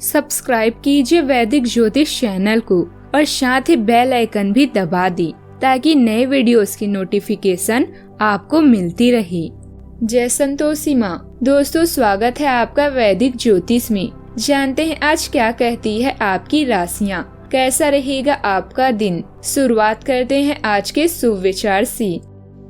Subscribe कीजिए वैदिक ज्योतिष चैनल को और साथ ही बेल आइकन भी दबा दी ताकि नए वीडियोस की नोटिफिकेशन आपको मिलती रहे। जय संतोषी माँ। दोस्तों, स्वागत है आपका वैदिक ज्योतिष में। जानते हैं आज क्या कहती है आपकी राशियाँ, कैसा रहेगा आपका दिन। शुरुआत करते हैं आज के शुभ विचार से।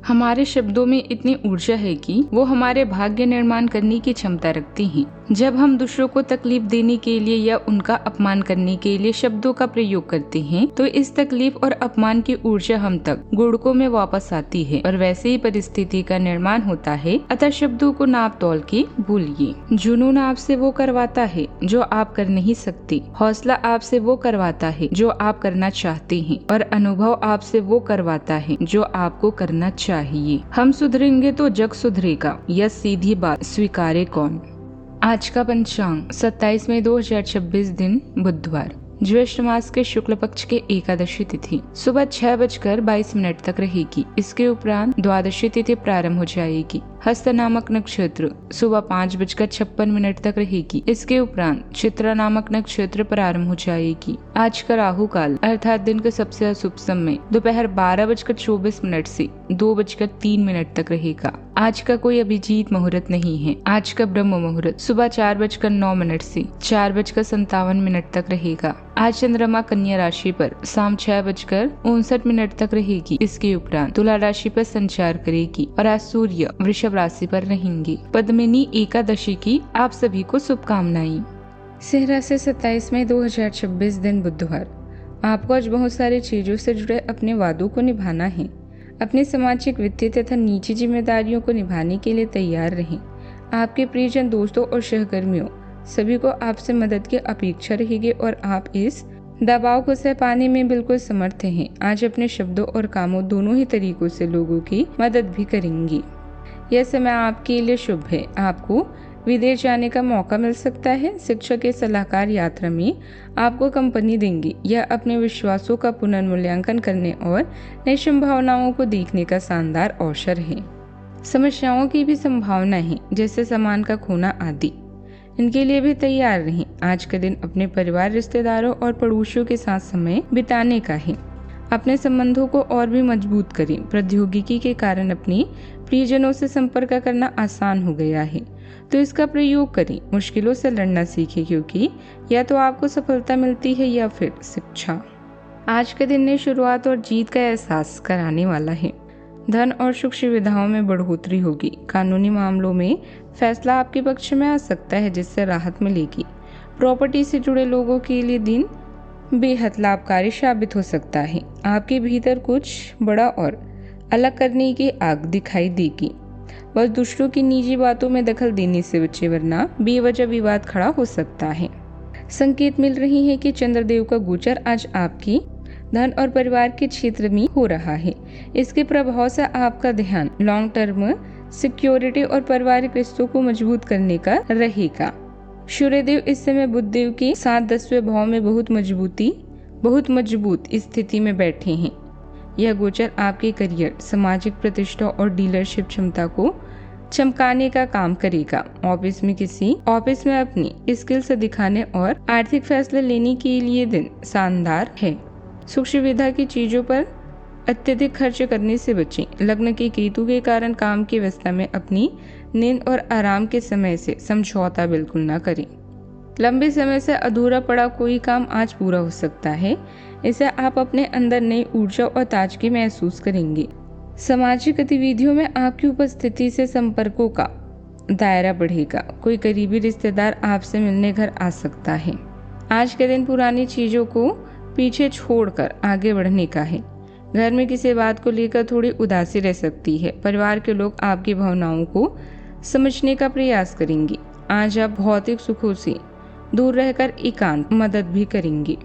हमारे शब्दों में इतनी ऊर्जा है कि वो हमारे भाग्य निर्माण करने की क्षमता रखती हैं। जब हम दूसरों को तकलीफ देने के लिए या उनका अपमान करने के लिए शब्दों का प्रयोग करते हैं तो इस तकलीफ और अपमान की ऊर्जा हम तक गुणकों में वापस आती है और वैसे ही परिस्थिति का निर्माण होता है। अतः शब्दों को नाप तोल के भूलिए। जुनून आपसे वो करवाता है जो आप कर नहीं सकते, हौसला आपसे वो करवाता है जो आप करना चाहते हैं और अनुभव आपसे वो करवाता है जो आपको करना चाहिए। हम सुधरेंगे तो जग सुधरेगा, यह सीधी बात स्वीकारे कौन। आज का पंचांग 27 मई 2026 दिन बुधवार, ज्येष्ठ मास के शुक्ल पक्ष के एकादशी तिथि सुबह 6:22 तक रहेगी। इसके उपरांत द्वादशी तिथि प्रारंभ हो जाएगी। हस्त नामक नक्षत्र सुबह 5:56 तक रहेगी। इसके उपरांत चित्रा नामक नक्षत्र प्रारंभ हो जाएगी। आज का राहु काल अर्थात दिन का सबसे अशुभ समय दोपहर 12:24 से 2:03 तक रहेगा। आज का कोई अभिजीत मुहूर्त नहीं है। आज का ब्रह्म मुहूर्त सुबह 4:09 से 4:57 तक रहेगा। आज चंद्रमा कन्या राशि पर शाम 6:59 तक रहेगी। इसके उपरांत तुला राशि पर संचार करेगी और आज सूर्य वृषभ राशि पर रहेंगे। पद्मिनी एकादशी की आप सभी को शुभकामनाएं। सेहरा से 27 मई 2026 दिन बुधवार, आपको आज बहुत सारी चीजों से जुड़े अपने वादों को निभाना है। अपनी सामाजिक, वित्तीय तथा निजी जिम्मेदारियों को निभाने के लिए तैयार रहें। आपके प्रियजन, दोस्तों और सहकर्मियों सभी को आपसे मदद की अपेक्षा रहेगी और आप इस दबाव को सह पाने में बिल्कुल समर्थ हैं। आज अपने शब्दों और कामों दोनों ही तरीकों से लोगों की मदद भी करेंगी। यह समय आपके लिए शुभ है। आपको विदेश जाने का मौका मिल सकता है। शिक्षक के सलाहकार यात्रा में आपको कंपनी देंगे। यह अपने विश्वासों का पुनर्मूल्यांकन करने और नई संभावनाओं को देखने का शानदार अवसर है। समस्याओं की भी संभावना है, जैसे सामान का खोना आदि। इनके लिए भी तैयार रहें। आज का दिन अपने परिवार, रिश्तेदारों और पड़ोसियों के साथ समय बिताने का है। अपने संबंधों को और भी मजबूत करें। प्रौद्योगिकी के कारण अपने प्रियजनों से संपर्क करना आसान हो गया है, तो इसका प्रयोग करें। मुश्किलों से लड़ना सीखें, क्योंकि या तो आपको सफलता मिलती है या फिर शिक्षा। आज के दिन नई शुरुआत और जीत का एहसास कराने वाला है। धन और सुख सुविधाओं में बढ़ोतरी होगी। कानूनी मामलों में फैसला आपके पक्ष में आ सकता है, जिससे राहत मिलेगी। प्रॉपर्टी से जुड़े लोगों के लिए दिन बेहद लाभकारी साबित हो सकता है। आपके भीतर कुछ बड़ा और अलग करने की आग दिखाई देगी। बस दूसरों की निजी बातों में दखल देने से बचे, वरना बेवजह विवाद खड़ा हो सकता है। संकेत मिल रही है कि चंद्रदेव का गोचर आज आपकी धन और परिवार के क्षेत्र में हो रहा है। इसके प्रभाव से आपका ध्यान लॉन्ग टर्म सिक्योरिटी और पारिवारिक रिश्तों को मजबूत करने का रहेगा। सूर्यदेव इस समय बुधदेव के साथ 10वें भाव में बहुत मजबूत स्थिति में बैठे हैं। यह गोचर आपके करियर, सामाजिक प्रतिष्ठा और डीलरशिप क्षमता को चमकाने का काम करेगा। ऑफिस में अपनी स्किल्स दिखाने और आर्थिक फैसले लेने के लिए दिन शानदार है। सुख सुविधा की चीजों पर अत्यधिक खर्च करने से बचें। लग्न के केतु के कारण काम की व्यस्तता में अपनी नींद और आराम के समय से समझौता बिल्कुल न करें। लंबे समय से अधूरा पड़ा कोई काम आज पूरा हो सकता है। इसे आप अपने अंदर नई ऊर्जा और ताजगी महसूस करेंगे। सामाजिक गतिविधियों में आपकी उपस्थिति से संपर्कों का दायरा बढ़ेगा। कोई करीबी रिश्तेदार आपसे मिलने घर आ सकता है। आज के दिन पुरानी चीजों को पीछे छोड़कर आगे बढ़ने का है। घर में किसी बात को लेकर थोड़ी उदासी रह सकती है। परिवार के लोग आपकी भावनाओं को समझने का प्रयास करेंगे। आज आप भौतिक सुखों से दूर रहकर एकांत मदद भी करेंगे।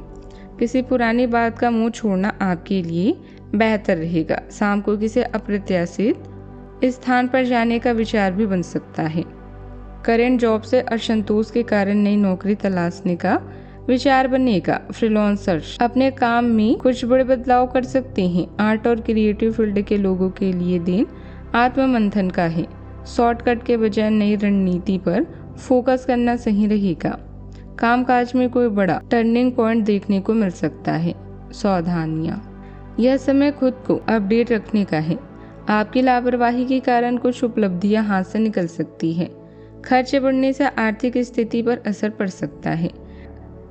किसी पुरानी बात का मुंह छोड़ना आपके लिए बेहतर रहेगा। शाम को किसी अप्रत्याशित स्थान पर जाने का विचार भी बन सकता है। करंट जॉब से असंतोष के कारण नई नौकरी तलाशने का विचार बनेगा। फ्रीलांसर्स अपने काम में कुछ बड़े बदलाव कर सकते हैं। आर्ट और क्रिएटिव फील्ड के लोगों के लिए दिन आत्ममंथन का है। शॉर्टकट के बजाय नई रणनीति पर फोकस करना सही रहेगा। कामकाज में कोई बड़ा टर्निंग पॉइंट देखने को मिल सकता है। सावधानियां, यह समय खुद को अपडेट रखने का है। आपकी लापरवाही के कारण कुछ उपलब्धियां हाथ से निकल सकती है। खर्चे बढ़ने से आर्थिक स्थिति पर असर पड़ सकता है।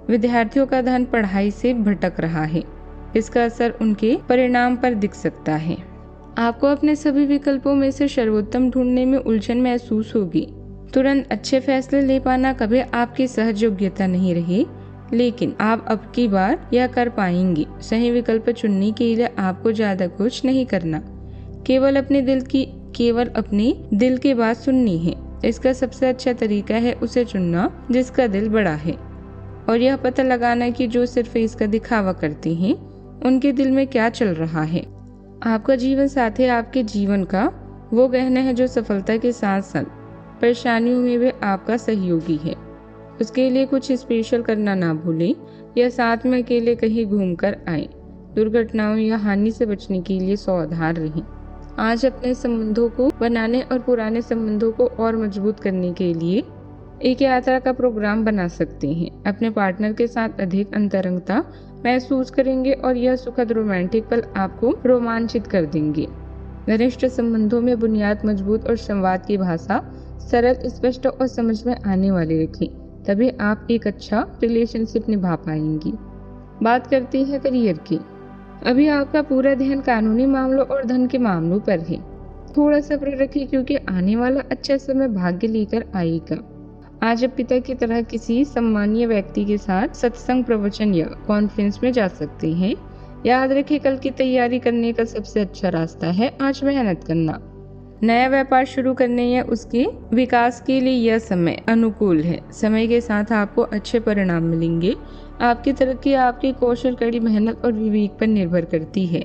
विद्यार्थियों का ध्यान पढ़ाई से भटक रहा है, इसका असर उनके परिणाम पर दिख सकता है। आपको अपने सभी विकल्पों में से सर्वोत्तम ढूंढने में उलझन महसूस होगी। तुरंत अच्छे फैसले ले पाना कभी आपकी सहज योग्यता नहीं रही, लेकिन आप अब की बार यह कर पाएंगी। सही विकल्प चुनने के लिए आपको ज्यादा कुछ नहीं करना, केवल अपने दिल की बात सुननी है। इसका सबसे अच्छा तरीका है उसे चुनना जिसका दिल बड़ा है, और यह पता लगाना कि जो सिर्फ इसका दिखावा करते हैं उनके दिल में क्या चल रहा है। आपका जीवन साथी आपके जीवन का वो गहना है जो सफलता के साथ साथ परेशानियों में भी आपका सहयोगी है। उसके लिए कुछ स्पेशल करना ना भूलें या साथ में अकेले कहीं घूमकर आए। दुर्घटनाओं या हानि से बचने के लिए सावधान रहें। आज अपने संबंधों को बनाने और पुराने संबंधों को और मजबूत करने के लिए एक यात्रा का प्रोग्राम बना सकते हैं। अपने पार्टनर के साथ अधिक अंतरंगता महसूस करेंगे और यह सुखद रोमांटिक पल आपको रोमांचित कर देंगे। घनिष्ठ संबंधों में बुनियाद मजबूत और संवाद की भाषा सरल, स्पष्ट और समझ में आने वाली रखें, तभी आप एक अच्छा रिलेशनशिप निभा पाएंगी। बात करते हैं करियर की। अभी आपका पूरा ध्यान कानूनी मामलों और धन के मामलों पर है। थोड़ा सब्र रखें क्योंकि आने वाला अच्छा समय भाग्य लेकर आएगा। आज आप पिता की तरह किसी सम्मानीय व्यक्ति के साथ सत्संग, प्रवचन या कॉन्फ्रेंस में जा सकते हैं। याद रखें, कल की तैयारी करने का सबसे अच्छा रास्ता है आज मेहनत करना। नया व्यापार शुरू करने या उसके विकास के लिए यह समय अनुकूल है। समय के साथ आपको अच्छे परिणाम मिलेंगे। आपकी तरक्की आपकी कौशल, कड़ी मेहनत और विवेक पर निर्भर करती है।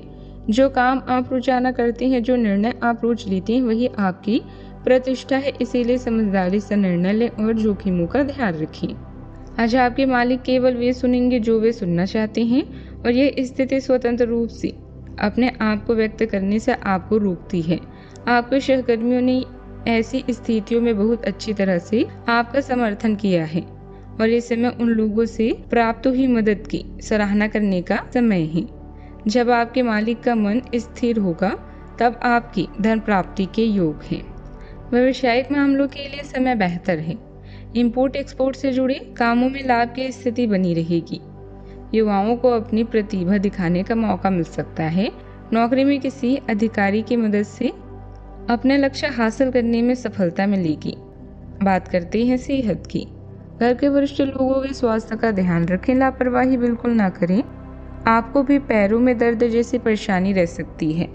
जो काम आप रोजाना करते हैं, जो निर्णय आप रोज लेते हैं, वही आपकी प्रतिष्ठा है। इसीलिए समझदारी से निर्णय लें और जोखिमों का ध्यान रखें। आज आपके मालिक केवल वे सुनेंगे जो वे सुनना चाहते हैं, और यह स्थिति स्वतंत्र रूप से अपने आप को व्यक्त करने से आपको रोकती है। आपके सहकर्मियों ने ऐसी स्थितियों में बहुत अच्छी तरह से आपका समर्थन किया है, और इस समय उन लोगों से प्राप्त हुई मदद की सराहना करने का समय है। जब आपके मालिक का मन स्थिर होगा, तब आपकी धन प्राप्ति के योग है। व्यावसायिक मामलों के लिए समय बेहतर है। इंपोर्ट एक्सपोर्ट से जुड़े कामों में लाभ की स्थिति बनी रहेगी। युवाओं को अपनी प्रतिभा दिखाने का मौका मिल सकता है। नौकरी में किसी अधिकारी की मदद से अपने लक्ष्य हासिल करने में सफलता मिलेगी। बात करते हैं सेहत की। घर के वरिष्ठ लोगों के स्वास्थ्य का ध्यान रखें, लापरवाही बिल्कुल ना करें। आपको भी पैरों में दर्द जैसी परेशानी रह सकती है।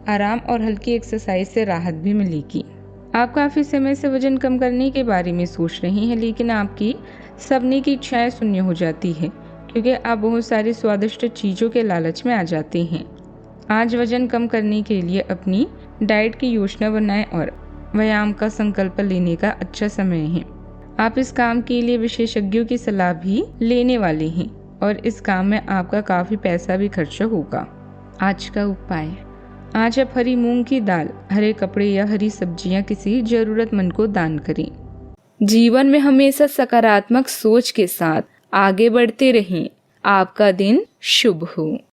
आराम और हल्की एक्सरसाइज से राहत भी मिलेगी। आप काफी समय से वजन कम करने के बारे में सोच रहे हैं, लेकिन आपकी सबने की इच्छाएं शून्य हो जाती है क्योंकि आप बहुत सारी स्वादिष्ट चीजों के लालच में आ जाते हैं। आज वजन कम करने के लिए अपनी डाइट की योजना बनाएं और व्यायाम का संकल्प लेने का अच्छा समय है। आप इस काम के लिए विशेषज्ञों की सलाह भी लेने वाले हैं और इस काम में आपका काफी पैसा भी खर्च होगा। आज का उपाय, आज आप हरी मूंग की दाल, हरे कपड़े या हरी सब्जियां किसी जरूरतमंद को दान करें। जीवन में हमेशा सकारात्मक सोच के साथ आगे बढ़ते रहें। आपका दिन शुभ हो।